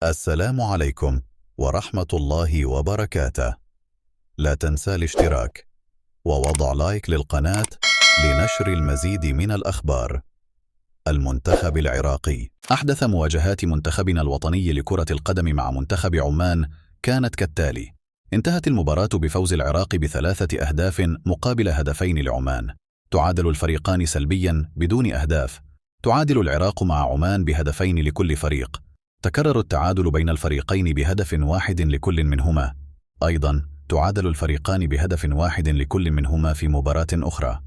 السلام عليكم ورحمة الله وبركاته. لا تنسى الاشتراك ووضع لايك للقناة لنشر المزيد من الأخبار. المنتخب العراقي. أحدث مواجهات منتخبنا الوطني لكرة القدم مع منتخب عمان كانت كالتالي: انتهت المباراة بفوز العراق ب3 أهداف مقابل هدفين لعمان. تعادل الفريقان سلبيا بدون أهداف. تعادل العراق مع عمان بهدفين لكل فريق. تكرر التعادل بين الفريقين بهدف واحد لكل منهما. أيضا تعادل الفريقان بهدف واحد لكل منهما في مباراة أخرى.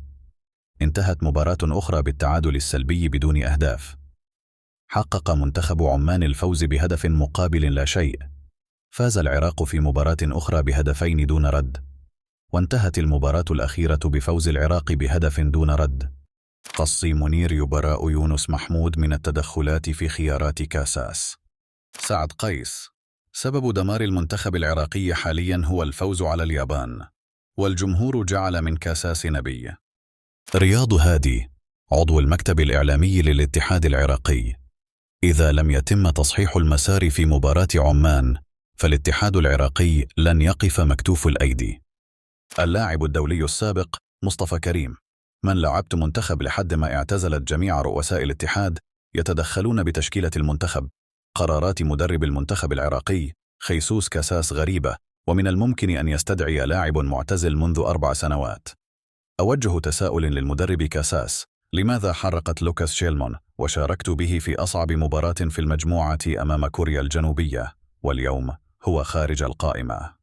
انتهت مباراة أخرى بالتعادل السلبي بدون أهداف. حقق منتخب عمان الفوز بهدف مقابل لا شيء. فاز العراق في مباراة أخرى بهدفين دون رد. وانتهت المباراة الأخيرة بفوز العراق بهدف دون رد. قصي منير يبرأ يونس محمود من التدخلات في خيارات كاساس. سعد قيس: سبب دمار المنتخب العراقي حاليا هو الفوز على اليابان، والجمهور جعل من كاساس نبي. رياض هادي، عضو المكتب الإعلامي للاتحاد العراقي: إذا لم يتم تصحيح المسار في مباراة عمان فالاتحاد العراقي لن يقف مكتوف الأيدي. اللاعب الدولي السابق مصطفى كريم: من لعبت منتخب لحد ما اعتزلت جميع رؤساء الاتحاد يتدخلون بتشكيلة المنتخب. قرارات مدرب المنتخب العراقي خيسوس كاساس غريبة، ومن الممكن أن يستدعي لاعب معتزل منذ 4 سنوات. أوجه تساؤل للمدرب كاساس: لماذا حرقت لوكاس شيلمون وشاركت به في أصعب مباراة في المجموعة أمام كوريا الجنوبية، واليوم هو خارج القائمة؟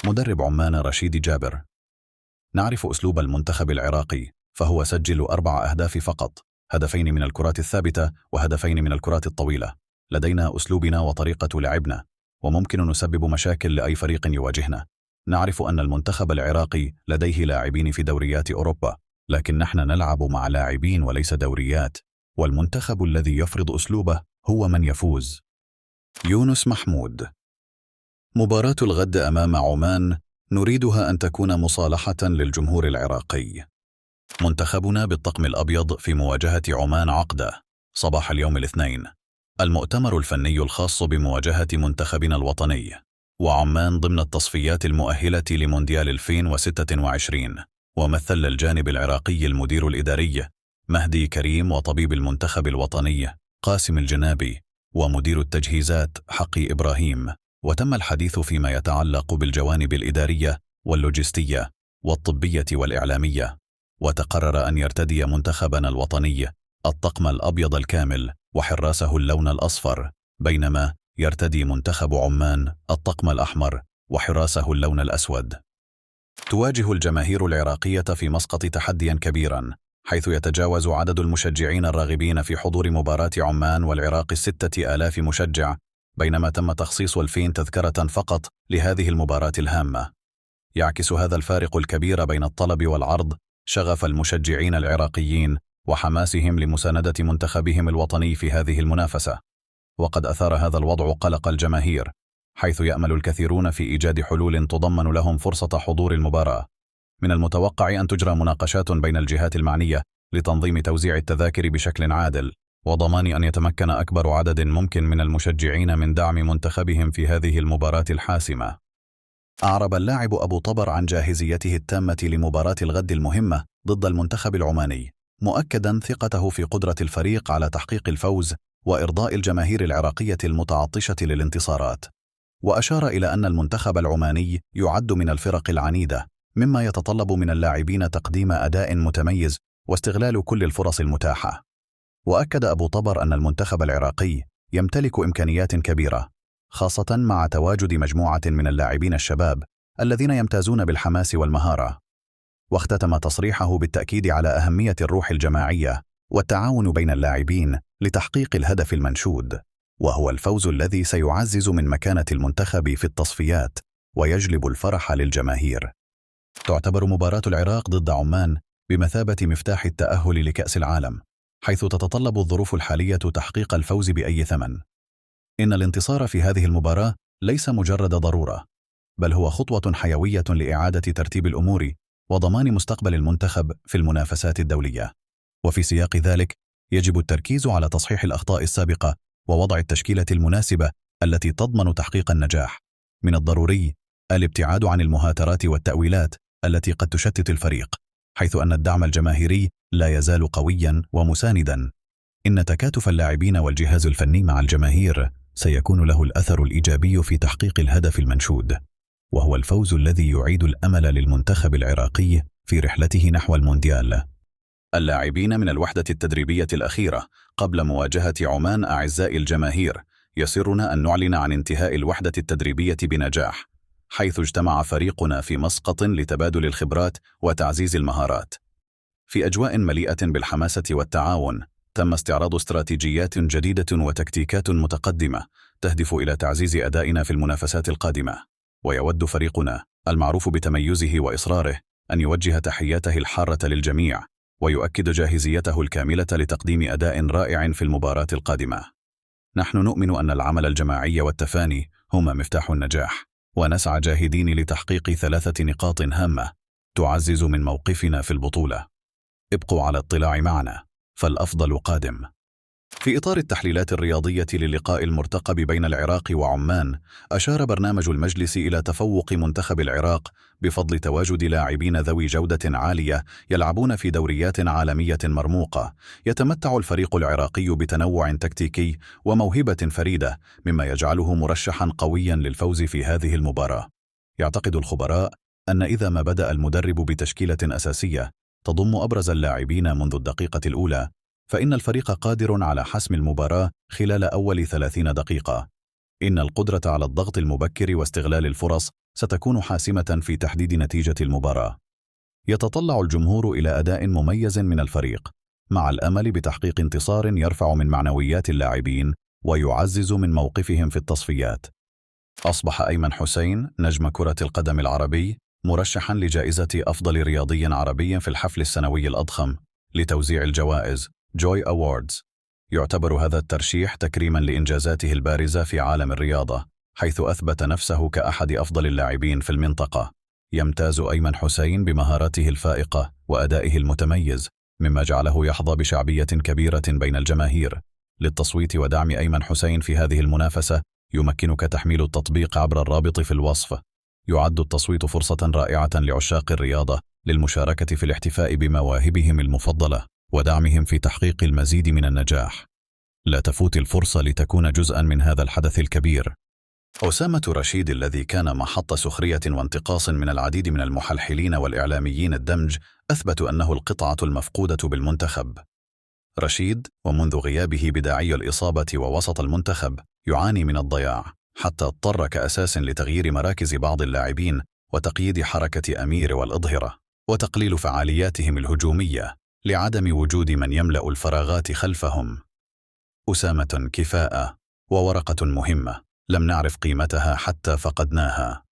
مدرب عمان رشيد جابر: نعرف أسلوب المنتخب العراقي، فهو سجل 4 أهداف فقط، هدفين من الكرات الثابتة وهدفين من الكرات الطويلة. لدينا أسلوبنا وطريقة لعبنا، وممكن نسبب مشاكل لأي فريق يواجهنا. نعرف أن المنتخب العراقي لديه لاعبين في دوريات أوروبا، لكن نحن نلعب مع لاعبين وليس دوريات، والمنتخب الذي يفرض أسلوبه هو من يفوز. يونس محمود: مباراة الغد أمام عمان نريدها أن تكون مصالحة للجمهور العراقي. منتخبنا بالطقم الأبيض في مواجهة عمان عقدة صباح اليوم الاثنين، المؤتمر الفني الخاص بمواجهة منتخبنا الوطني وعمان ضمن التصفيات المؤهلة لمونديال 2026. ومثل الجانب العراقي المدير الإداري مهدي كريم، وطبيب المنتخب الوطني قاسم الجنابي، ومدير التجهيزات حقي إبراهيم. وتم الحديث فيما يتعلق بالجوانب الإدارية واللوجستية والطبية والإعلامية. وتقرر أن يرتدي منتخبنا الوطني الطقم الأبيض الكامل وحراسه اللون الأصفر، بينما يرتدي منتخب عمان الطقم الأحمر وحراسه اللون الأسود. تواجه الجماهير العراقية في مسقط تحديا كبيرا، حيث يتجاوز عدد المشجعين الراغبين في حضور مباراة عمان والعراق 6000 مشجع، بينما تم تخصيص 2000 تذكرة فقط لهذه المباراة الهامة. يعكس هذا الفارق الكبير بين الطلب والعرض شغف المشجعين العراقيين وحماسهم لمساندة منتخبهم الوطني في هذه المنافسة. وقد أثار هذا الوضع قلق الجماهير، حيث يأمل الكثيرون في إيجاد حلول تضمن لهم فرصة حضور المباراة. من المتوقع أن تجرى مناقشات بين الجهات المعنية لتنظيم توزيع التذاكر بشكل عادل، وضمان أن يتمكن أكبر عدد ممكن من المشجعين من دعم منتخبهم في هذه المباراة الحاسمة. أعرب اللاعب أبو طبر عن جاهزيته التامة لمباراة الغد المهمة ضد المنتخب العماني، مؤكدا ثقته في قدرة الفريق على تحقيق الفوز وإرضاء الجماهير العراقية المتعطشة للانتصارات. وأشار إلى أن المنتخب العماني يعد من الفرق العنيدة، مما يتطلب من اللاعبين تقديم أداء متميز واستغلال كل الفرص المتاحة. وأكد أبو طبر أن المنتخب العراقي يمتلك إمكانيات كبيرة، خاصة مع تواجد مجموعة من اللاعبين الشباب الذين يمتازون بالحماس والمهارة. واختتم تصريحه بالتأكيد على أهمية الروح الجماعية والتعاون بين اللاعبين لتحقيق الهدف المنشود، وهو الفوز الذي سيعزز من مكانة المنتخب في التصفيات ويجلب الفرح للجماهير. تعتبر مباراة العراق ضد عمان بمثابة مفتاح التأهل لكأس العالم، حيث تتطلب الظروف الحالية تحقيق الفوز بأي ثمن. إن الانتصار في هذه المباراة ليس مجرد ضرورة، بل هو خطوة حيوية لإعادة ترتيب الأمور وضمان مستقبل المنتخب في المنافسات الدولية. وفي سياق ذلك يجب التركيز على تصحيح الأخطاء السابقة ووضع التشكيلة المناسبة التي تضمن تحقيق النجاح. من الضروري الابتعاد عن المهاترات والتأويلات التي قد تشتت الفريق، حيث أن الدعم الجماهيري لا يزال قوياً ومسانداً. إن تكاتف اللاعبين والجهاز الفني مع الجماهير سيكون له الأثر الإيجابي في تحقيق الهدف المنشود، وهو الفوز الذي يعيد الأمل للمنتخب العراقي في رحلته نحو المونديال. اللاعبين من الوحدة التدريبية الأخيرة قبل مواجهة عمان أعزائي الجماهير، يسرنا أن نعلن عن انتهاء الوحدة التدريبية بنجاح، حيث اجتمع فريقنا في مسقط لتبادل الخبرات وتعزيز المهارات. في أجواء مليئة بالحماسة والتعاون، تم استعراض استراتيجيات جديدة وتكتيكات متقدمة تهدف إلى تعزيز أدائنا في المنافسات القادمة. ويود فريقنا المعروف بتميزه وإصراره أن يوجه تحياته الحارة للجميع، ويؤكد جاهزيته الكاملة لتقديم أداء رائع في المباراة القادمة. نحن نؤمن أن العمل الجماعي والتفاني هما مفتاح النجاح، ونسعى جاهدين لتحقيق 3 نقاط هامة تعزز من موقفنا في البطولة. ابقوا على اطلاع معنا، فالأفضل قادم. في إطار التحليلات الرياضية للقاء المرتقب بين العراق وعمان، أشار برنامج المجلس إلى تفوق منتخب العراق بفضل تواجد لاعبين ذوي جودة عالية يلعبون في دوريات عالمية مرموقة. يتمتع الفريق العراقي بتنوع تكتيكي وموهبة فريدة، مما يجعله مرشحا قويا للفوز في هذه المباراة. يعتقد الخبراء أن إذا ما بدأ المدرب بتشكيلة أساسية تضم أبرز اللاعبين منذ الدقيقة الأولى، فإن الفريق قادر على حسم المباراة خلال أول 30 دقيقة. إن القدرة على الضغط المبكر واستغلال الفرص ستكون حاسمة في تحديد نتيجة المباراة. يتطلع الجمهور إلى أداء مميز من الفريق، مع الأمل بتحقيق انتصار يرفع من معنويات اللاعبين ويعزز من موقفهم في التصفيات. أصبح أيمن حسين نجم كرة القدم العربي مرشحا لجائزة أفضل رياضي عربي في الحفل السنوي الأضخم لتوزيع الجوائز جوي أواردز. يعتبر هذا الترشيح تكريما لإنجازاته البارزة في عالم الرياضة، حيث أثبت نفسه كأحد أفضل اللاعبين في المنطقة. يمتاز أيمن حسين بمهاراته الفائقة وأدائه المتميز، مما جعله يحظى بشعبية كبيرة بين الجماهير. للتصويت ودعم أيمن حسين في هذه المنافسة يمكنك تحميل التطبيق عبر الرابط في الوصف. يعد التصويت فرصة رائعة لعشاق الرياضة للمشاركة في الاحتفاء بمواهبهم المفضلة ودعمهم في تحقيق المزيد من النجاح. لا تفوت الفرصة لتكون جزءا من هذا الحدث الكبير. أسامة رشيد، الذي كان محط سخرية وانتقاص من العديد من المحلحلين والإعلاميين الدمج، أثبت أنه القطعة المفقودة بالمنتخب. رشيد، ومنذ غيابه بداعي الإصابة ووسط المنتخب، يعاني من الضياع، حتى اضطر كأساس لتغيير مراكز بعض اللاعبين وتقييد حركة أمير والأظهرة وتقليل فعالياتهم الهجومية لعدم وجود من يملأ الفراغات خلفهم. أسامة كفاءة وورقة مهمة لم نعرف قيمتها حتى فقدناها.